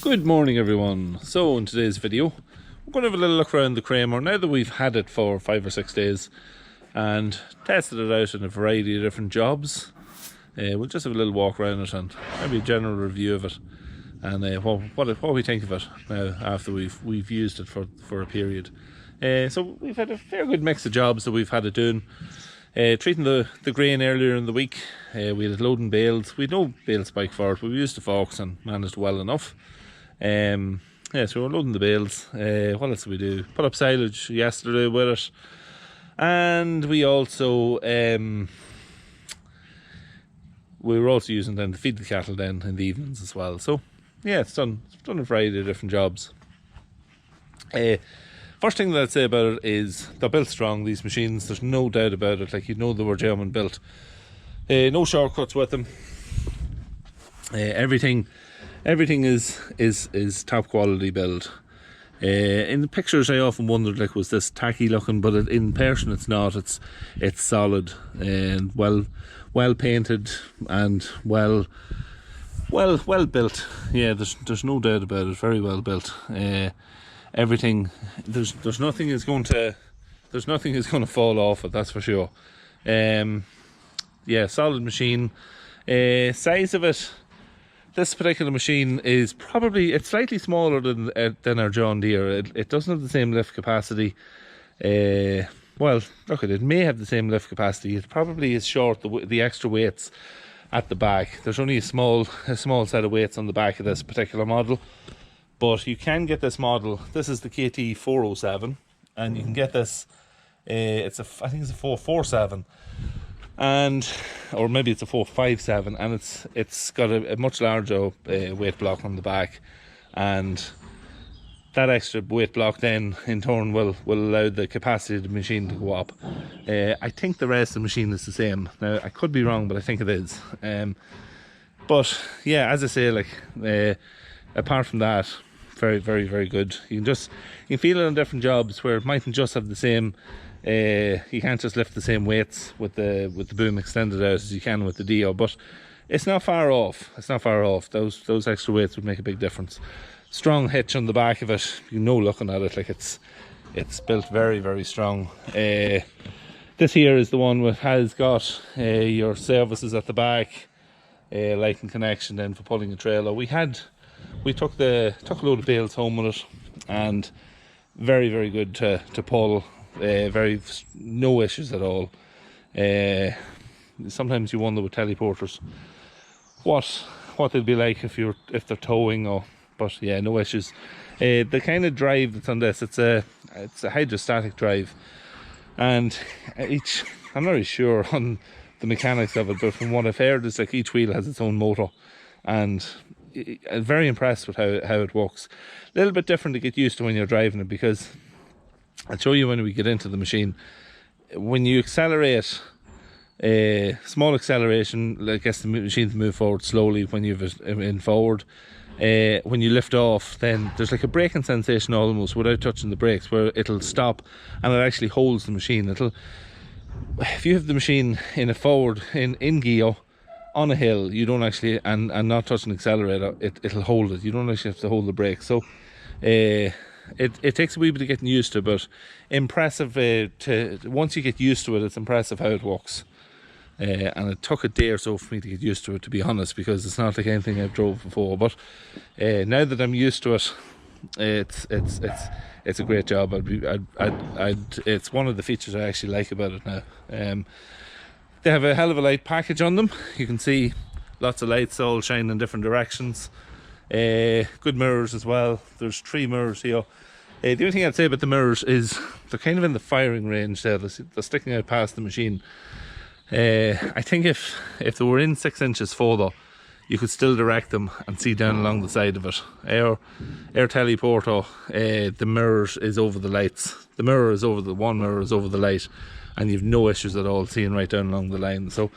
Good morning everyone. So in today's video we're going to have a little look around the Kramer now that we've had it for 5 or 6 days and tested it out in a variety of different jobs. We'll just have a little walk around it and maybe a general review of it and what we think of it now after we've used it for a period. So we've had a fair good mix of jobs that we've had it doing. Treating the grain earlier in the week, we had it loading bales. We had no bale spike for it, but we used the forks and managed well enough. So we're loading the bales. What else did we do? Put up silage yesterday with it, and we also we were also using them to feed the cattle then in the evenings as well. So yeah, it's done a variety of different jobs. First thing that I'd say about it is they're built strong, these machines. There's no doubt about it. Like, you know, they were German built. No shortcuts with them. Everything is top quality build. In the pictures I often wondered, like, was this tacky looking, but in person it's not. It's solid and well painted and well built. Yeah, there's no doubt about it. Very well built. Everything, there's nothing is going to fall off it, that's for sure. Yeah, solid machine. Size of it, this particular machine is probably, it's slightly smaller than our John Deere. It doesn't have the same lift capacity. Well, look at it, may have the same lift capacity. It probably is short the extra weights at the back. There's only a small set of weights on the back of this particular model. But you can get this model. This is the Kt407, and you can get this. I think it's a 447, or maybe it's a 457, and it's got a much larger weight block on the back, and that extra weight block then in turn will allow the capacity of the machine to go up. I think the rest of the machine is the same. Now I could be wrong, but I think it is. But yeah, as I say, like apart from that, very, very, very good. You can feel it on different jobs where it mightn't just have the same. You can't just lift the same weights with the boom extended out as you can with the Dio, but it's not far off. It's not far off. Those extra weights would make a big difference. Strong hitch on the back of it. You know, looking at it, like it's built very, very strong. This here is the one that has got your services at the back, light and connection then for pulling a trailer. We took a load of bales home with it, and very, very good to pull. No issues at all. Sometimes you wonder with teleporters what they'd be like if they're towing, but yeah, no issues. The kind of drive that's on this, it's a hydrostatic drive, and I'm not really sure on the mechanics of it, but from what I've heard, it's like each wheel has its own motor, and I'm very impressed with how it works. A little bit different to get used to when you're driving it, because I'll show you when we get into the machine. When you accelerate, small acceleration, I guess the machines move forward slowly when you're in forward. When you lift off, then there's like a braking sensation almost without touching the brakes, where it'll stop and it actually holds the machine. If you have the machine in a forward in gear on a hill, you don't actually, and not touching the accelerator, it'll hold it. You don't actually have to hold the brake. So it takes a wee bit of getting used to, but impressive. Once you get used to it, it's impressive how it works. And it took a day or so for me to get used to it, to be honest, because it's not like anything I've drove before. But now that I'm used to it, it's a great job. It's one of the features I actually like about it now. They have a hell of a light package on them. You can see lots of lights all shine in different directions. Good mirrors as well. There's 3 mirrors here. The only thing I'd say about the mirrors is they're kind of in the firing range there. They're sticking out past the machine. I think if they were in 6 inches further, you could still direct them and see down along the side of it. Our teleporter, the mirrors is over the lights. One mirror is over the light, and you've no issues at all seeing right down along the line. So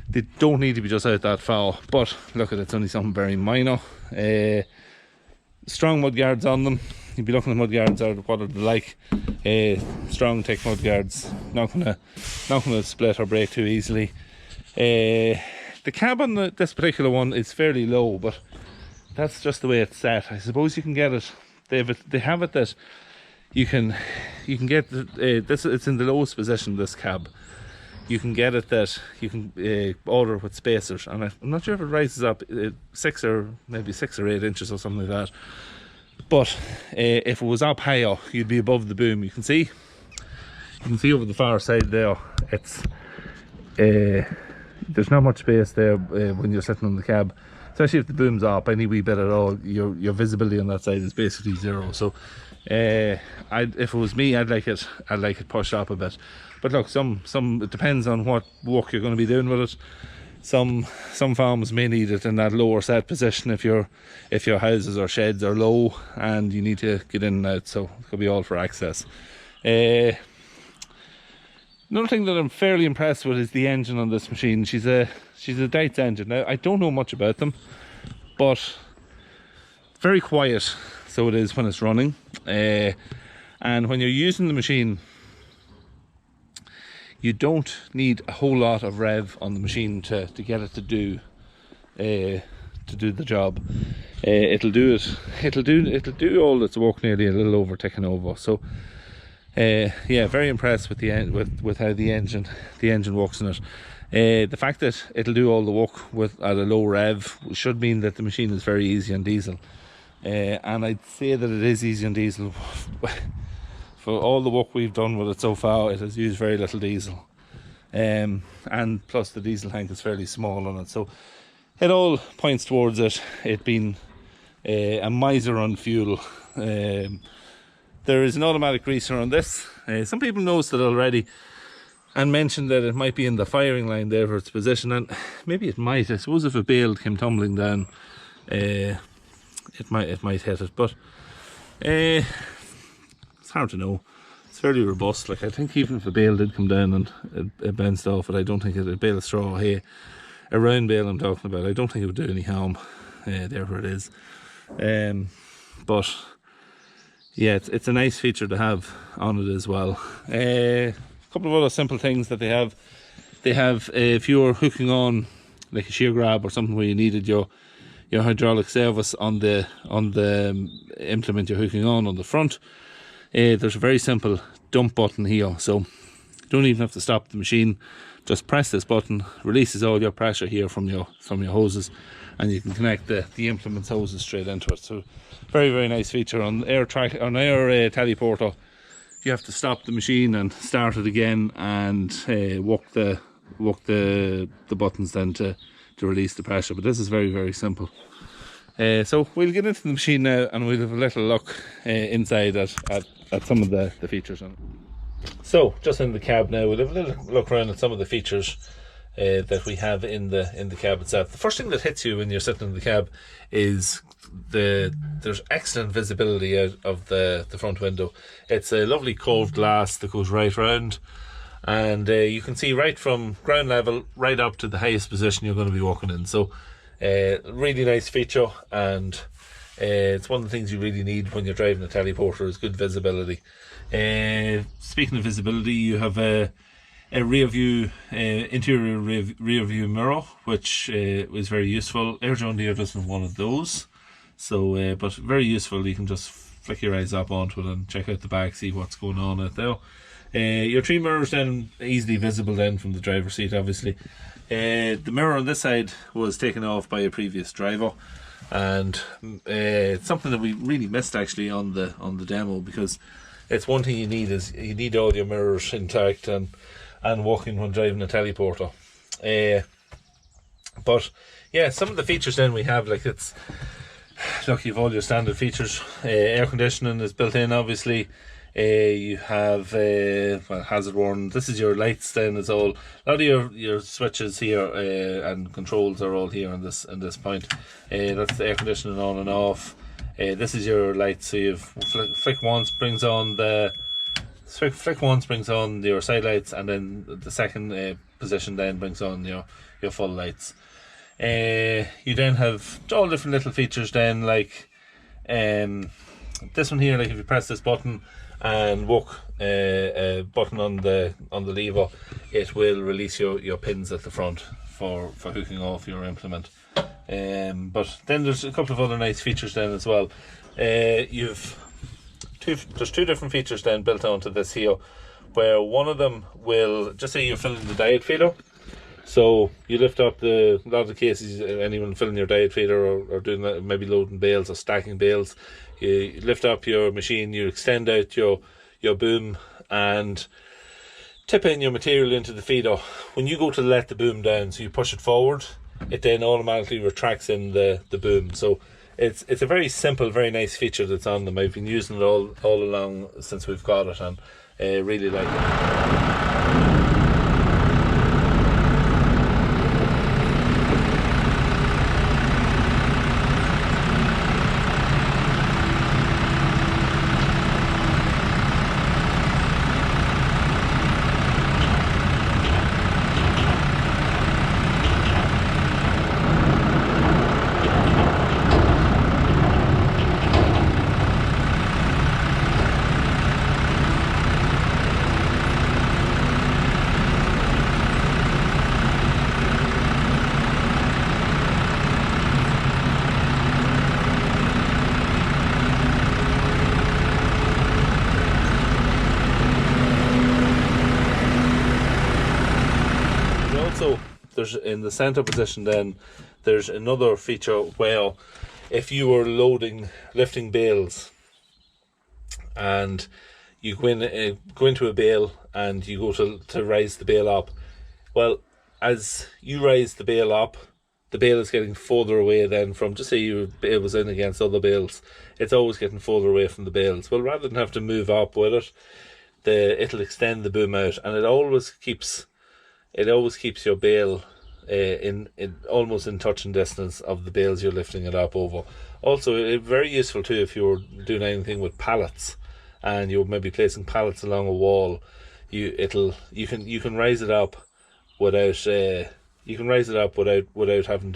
they don't need to be just out that far, but look at it, it's only something very minor. Strong mud guards on them. You'd be looking at mud guards out, what are they like? Strong thick mud guards, not gonna split or break too easily. The cab on this particular one is fairly low, but that's just the way it's set. I suppose you can get it. They have it that you can get this. It's in the lowest position, this cab. You can get it that you can order with spacers, and I'm not sure if it rises up 6 or 8 inches or something like that. But if it was up higher, you'd be above the boom. You can see over the far side there. It's there's not much space there when you're sitting on the cab, especially if the boom's up any wee bit at all. Your visibility on that side is basically zero. So if it was me, I'd like it pushed up a bit. But look, it depends on what work you're going to be doing with it. Some farms may need it in that lower set position if your houses or sheds are low and you need to get in and out. So it could be all for access. Another thing that I'm fairly impressed with is the engine on this machine. She's a Dietz engine. Now, I don't know much about them, but very quiet, so it is when it's running. And when you're using the machine, you don't need a whole lot of rev on the machine to get it to do the job. It'll do all its work nearly a little over ticking over. So yeah, very impressed with with how the engine works in it. The fact that it'll do all the work at a low rev should mean that the machine is very easy on diesel. And I'd say that it is easy on diesel. For all the work we've done with it so far, it has used very little diesel. And plus the diesel tank is fairly small on it. So it all points towards it being a miser on fuel. There is an automatic greaser on this. Some people noticed it already and mentioned that it might be in the firing line there for its position, and maybe it might. I suppose if a bale came tumbling down, it might hit it, but it's hard to know. It's fairly robust. Like, I think even if a bale did come down and it bounced off it, I don't think a bale of straw, hay, a round bale I'm talking about, I don't think it would do any harm. There where it is. But yeah, it's a nice feature to have on it as well. A couple of other simple things that they have. If you're hooking on like a shear grab or something where you needed your hydraulic service on the implement you're hooking on the front, there's a very simple dump button here, so you don't even have to stop the machine. Just press this button, releases all your pressure here from your hoses, and you can connect the implement's hoses straight into it. So very, very nice feature. On air teleporter, you have to stop the machine and start it again and work the buttons then to release the pressure. But this is very, very simple. So we'll get into the machine now and we'll have a little look inside at some of the features on it. So just in the cab now, we'll have a little look around at some of the features that we have in the cab itself. The first thing that hits you when you're sitting in the cab is there's excellent visibility out of the front window. It's a lovely curved glass that goes right round, and you can see right from ground level right up to the highest position you're going to be walking in. So really nice feature, and it's one of the things you really need when you're driving a teleporter is good visibility. Speaking of visibility, you have a rear view, interior rear view mirror, which is very useful. Air John Deere doesn't have one of those, so but very useful. You can just flick your eyes up onto it and check out the back, see what's going on out there. Your three mirrors then easily visible then from the driver's seat, obviously. The mirror on this side was taken off by a previous driver, and it's something that we really missed actually on the demo, because it's one thing you need all your mirrors intact and working when driving a teleporter. But yeah, some of the features then we have, like, look, you've all your standard features. Air conditioning is built in, obviously. You have hazard warning. This is your lights then. It's all, a lot of your switches here and controls are all here on this point. That's the air conditioning on and off. This is your lights, so you've flick once brings on your side lights, and then the second position then brings on your full lights. You then have all different little features then, like this one here, like if you press this button and work a button on the lever, it will release your pins at the front for hooking off your implement. But then there's a couple of other nice features then as well. There's two different features then built onto this here, where one of them will, just say you're filling the diet feeder, so you lift up a lot of the cases, anyone filling your diet feeder or doing that, maybe loading bales or stacking bales, you lift up your machine, you extend out your boom and tip in your material into the feeder. When you go to let the boom down, so you push it forward, it then automatically retracts in the boom. So it's a very simple, very nice feature that's on them. I've been using it all along since we've got it, and really like it. There's in the center position then there's another feature where if you were lifting bales and you go into a bale and you go to raise the bale up, well, as you raise the bale up, the bale is getting further away then from, just say your bale was in against other bales, it's always getting further away from the bales. Well, rather than have to move up with it, it'll extend the boom out, and it always keeps your bale in almost in touching distance of the bales you're lifting it up over. Also, very useful too if you're doing anything with pallets and you're maybe placing pallets along a wall. You can raise it up without having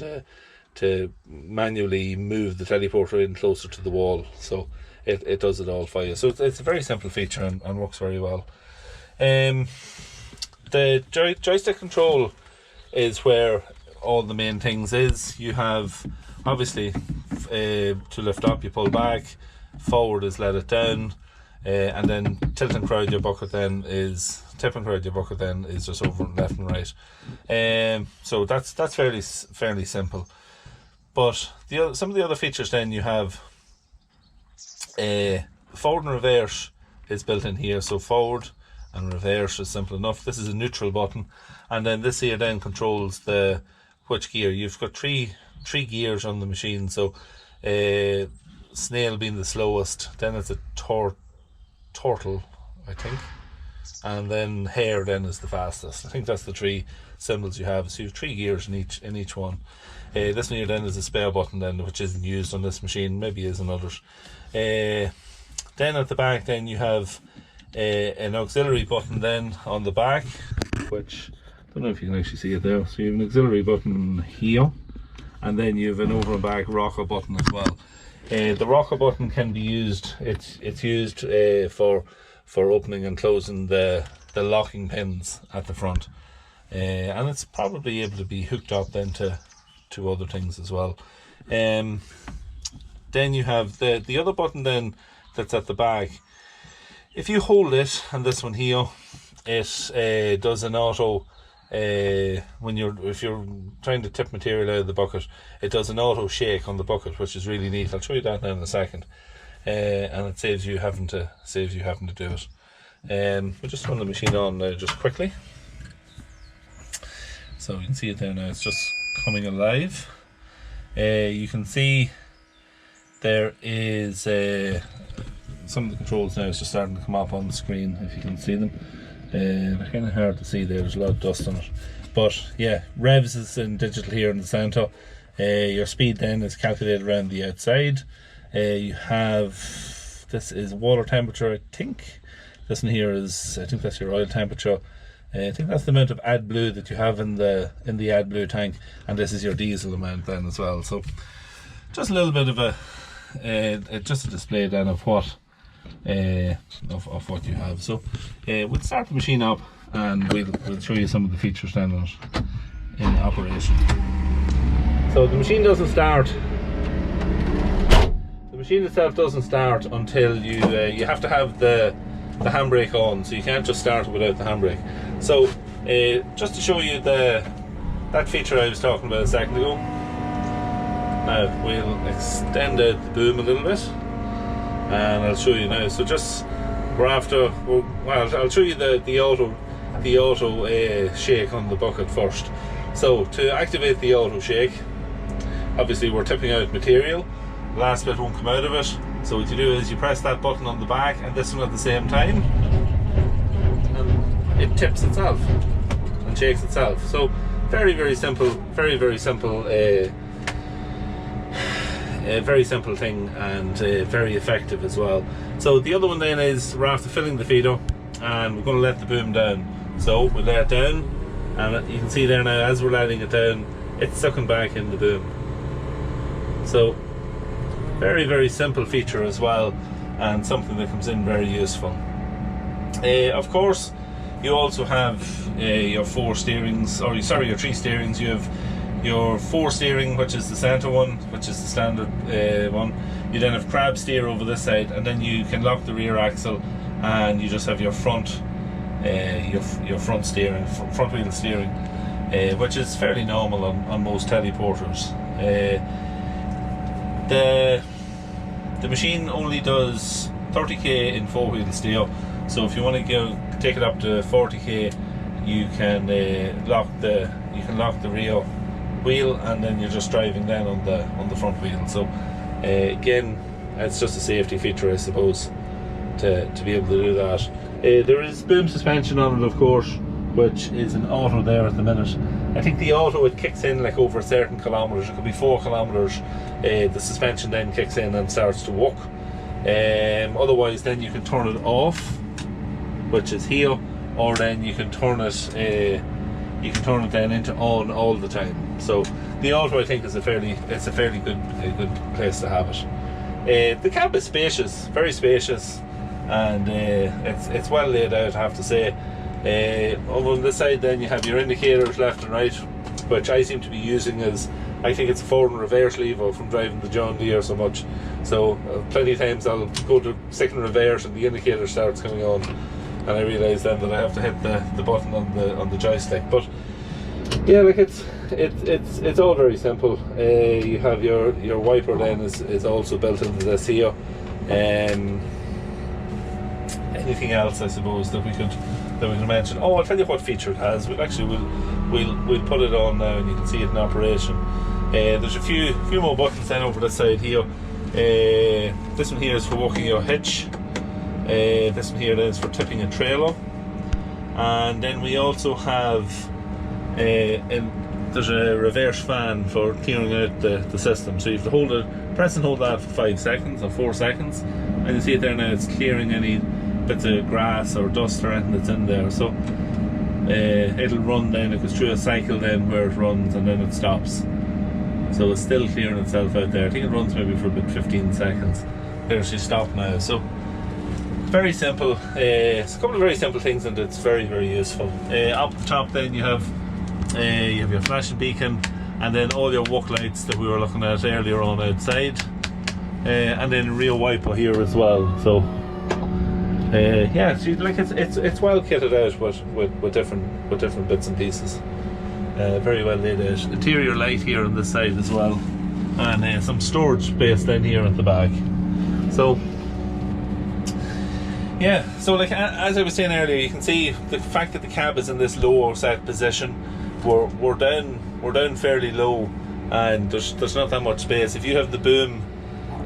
to manually move the teleporter in closer to the wall. So it does it all for you. So it's a very simple feature and works very well. The joystick control is where all the main things is. You have obviously to lift up, you pull back, forward is let it down, and then tilt and crowd your bucket then is just over left and right. So that's fairly simple. But some of the other features then you have forward and reverse is built in here. So forward and reverse is simple enough. This is a neutral button, and then this here then controls which gear. You've got three gears on the machine. So snail being the slowest, then it's a turtle, I think, and then hare then is the fastest. I think that's the three symbols you have. So you have 3 gears in each one. This one here then is a spare button then, which isn't used on this machine, maybe is on others. Then at the back then you have an auxiliary button then on the back, which I don't know if you can actually see it there. So you have an auxiliary button here, and then you have an over and back rocker button as well. The rocker button can be used, it's used for opening and closing the locking pins at the front, and it's probably able to be hooked up then to other things as well. Then you have the other button then that's at the back. If you hold it, and this one here, it does an auto, if you're trying to tip material out of the bucket, it does an auto shake on the bucket, which is really neat. I'll show you that now in a second. And it saves you having to do it. We'll just turn the machine on now just quickly. So you can see it there now, it's just coming alive. You can see there is some of the controls now is just starting to come up on the screen, if you can see them. They're kind of hard to see there, there's a lot of dust on it. But yeah, revs is in digital here in the centre. Your speed then is calculated around the outside. You have, this is water temperature, I think. This one here is, I think that's your oil temperature. I think that's the amount of AdBlue that you have in the AdBlue tank, and this is your diesel amount then as well. So just a little bit of just a display then of what of what you have. So we'll start the machine up and we'll show you some of the features then in operation. So the machine doesn't start. The machine itself doesn't start until you have to have the handbrake on, so you can't just start it without the handbrake. So just to show you that feature I was talking about a second ago. Now we'll extend out the boom a little bit, and I'll show you now. So just I'll show you the auto shake on the bucket first. So to activate the auto shake, obviously we're tipping out material. The last bit won't come out of it. So what you do is you press that button on the back and this one at the same time, and it tips itself and shakes itself. So very simple, very simple, a very simple thing, and very effective as well. So the other one then is we're after filling the feeder, and we're going to let the boom down. So we let it down, and you can see there now as we're letting it down, it's sucking back in the boom. So very simple feature as well, and something that comes in very useful. Of course, you also have your four steerings, or sorry, your three steerings. You have your four steering, which is the center one, which is the standard one. You then have crab steer over this side, and then you can lock the rear axle, and you just have your front front steering, front wheel steering, which is fairly normal on most teleporters. The machine only does 30k in four wheel steer, so if you want to take it up to 40k, you can lock the rear wheel, and then you're just driving then on the front wheel. So again, it's just a safety feature, I suppose, to be able to do that. There is boom suspension on it, of course, which is an auto there at the minute. I think the auto, it kicks in like over certain kilometers. It could be 4 kilometers. The suspension then kicks in and starts to work. Otherwise, then you can turn it off, which is here, or then you can turn it. You can turn it then into on all the time. So the auto, I think, is a fairly good place to have it. The cab is spacious, very spacious, and it's well laid out, I have to say. Over on this side then you have your indicators left and right, which I seem to be using as, I think it's a forward and reverse lever from driving the John Deere so much. So plenty of times I'll go to stick in reverse and the indicator starts coming on, and I realise then that I have to hit the button on the joystick. But yeah, like it's all very simple. You have your wiper then is also built into this here. Anything else, I suppose, that we could mention? Oh, I'll tell you what feature it has. We'll put it on now, and you can see it in operation. There's a few more buttons then over the side here. This one here is for working your hitch. This one here is for tipping a trailer, and then we also have there's a reverse fan for clearing out the system. So you have to press and hold that for 5 seconds or 4 seconds, and you see it there now. It's clearing any bits of grass or dust or anything that's in there. So it'll run then. It goes through a cycle then where it runs and then it stops. So it's still clearing itself out there. I think it runs maybe for about 15 seconds. There's she stopped now. So very simple. It's a couple of very simple things, and it's very useful. Up the top then you have your flashing beacon, and then all your walk lights that we were looking at earlier on outside, and then a rear wiper here as well. So yeah, so like it's well kitted out with different bits and pieces. Very well laid out. Interior light here on this side as well, and some storage space then here at the back. So yeah, so like as I was saying earlier, you can see the fact that the cab is in this lower set position. We're down fairly low, and there's not that much space. If you have the boom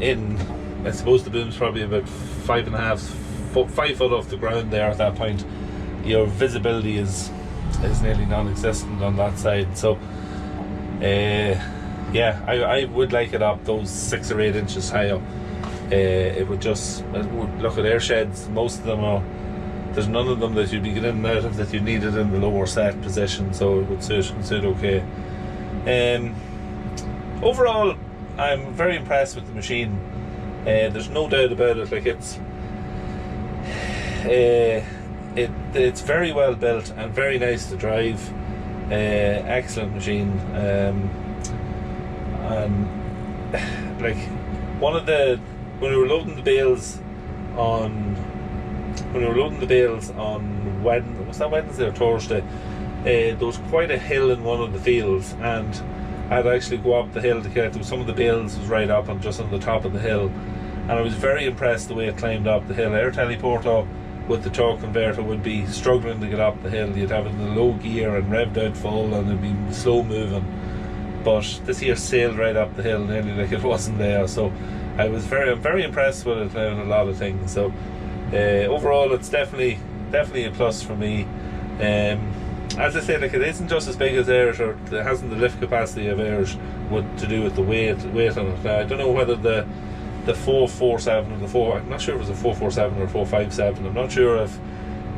in, I suppose the boom's probably about 5 foot off the ground there at that point, your visibility is nearly non-existent on that side. So yeah, I would like it up those 6 or 8 inches higher. It would look at air sheds. Most of them there's none of them that you'd be getting out of that you needed in the lower set position, so it would suit okay. Overall, I'm very impressed with the machine. There's no doubt about it. Like it's very well built and very nice to drive. Excellent machine. and like when we were loading the bales on Wednesday or Thursday, there was quite a hill in one of the fields, and I'd actually go up the hill to get to some of the bales was right up and just on the top of the hill, and I was very impressed the way it climbed up the hill. Our teleporter with the torque converter would be struggling to get up the hill. You'd have it in the low gear and revved out full and it'd be slow moving, but this here sailed right up the hill nearly like it wasn't there. So I'm very impressed with it in a lot of things. So overall it's definitely a plus for me. As I say, like, it isn't just as big as ours, or it hasn't the lift capacity of ours to do with the weight on it. I don't know whether the 447 or the 4, I'm not sure if it was a 447 or 457. I'm not sure if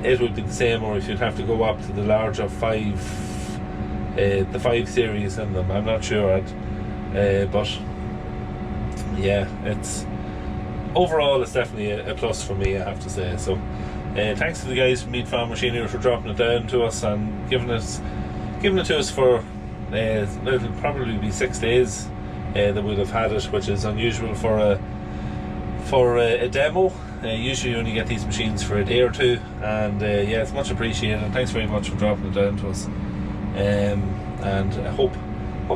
it would be the same, or if you'd have to go up to the larger 5, the 5 series in them. I'm not sure. But yeah, overall it's definitely a plus for me, I have to say. So thanks to the guys from Meath Farm Machinery for dropping it down to us and giving it to us for it'll probably be 6 days that we'll have had it, which is unusual for a demo. Usually you only get these machines for a day or two, and yeah, it's much appreciated, and thanks very much for dropping it down to us. And I hope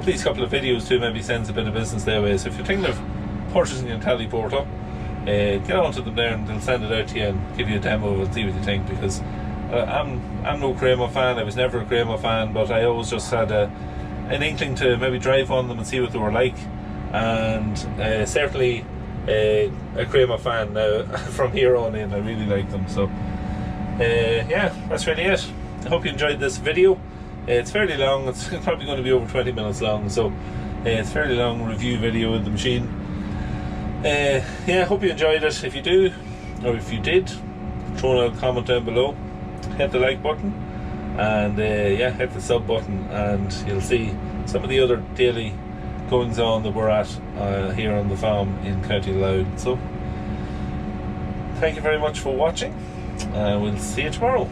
these couple of videos too maybe sends a bit of business their way. So if you're thinking of purchasing a teleporter, get on to them there and they'll send it out to you and give you a demo of it and see what you think, because I'm no Kramer fan. I was never a Kramer fan, but I always just had an inkling to maybe drive on them and see what they were like, and certainly a Kramer fan now from here on in. I really like them. So yeah, that's really it. I hope you enjoyed this video. It's fairly long. It's probably going to be over 20 minutes long, so it's a fairly long review video of the machine. Yeah, I hope you enjoyed it. If you do, or if you did, throw a comment down below, hit the like button, and yeah, hit the sub button, and you'll see some of the other daily goings on that we're at here on the farm in County Louth. So thank you very much for watching, and we'll see you tomorrow.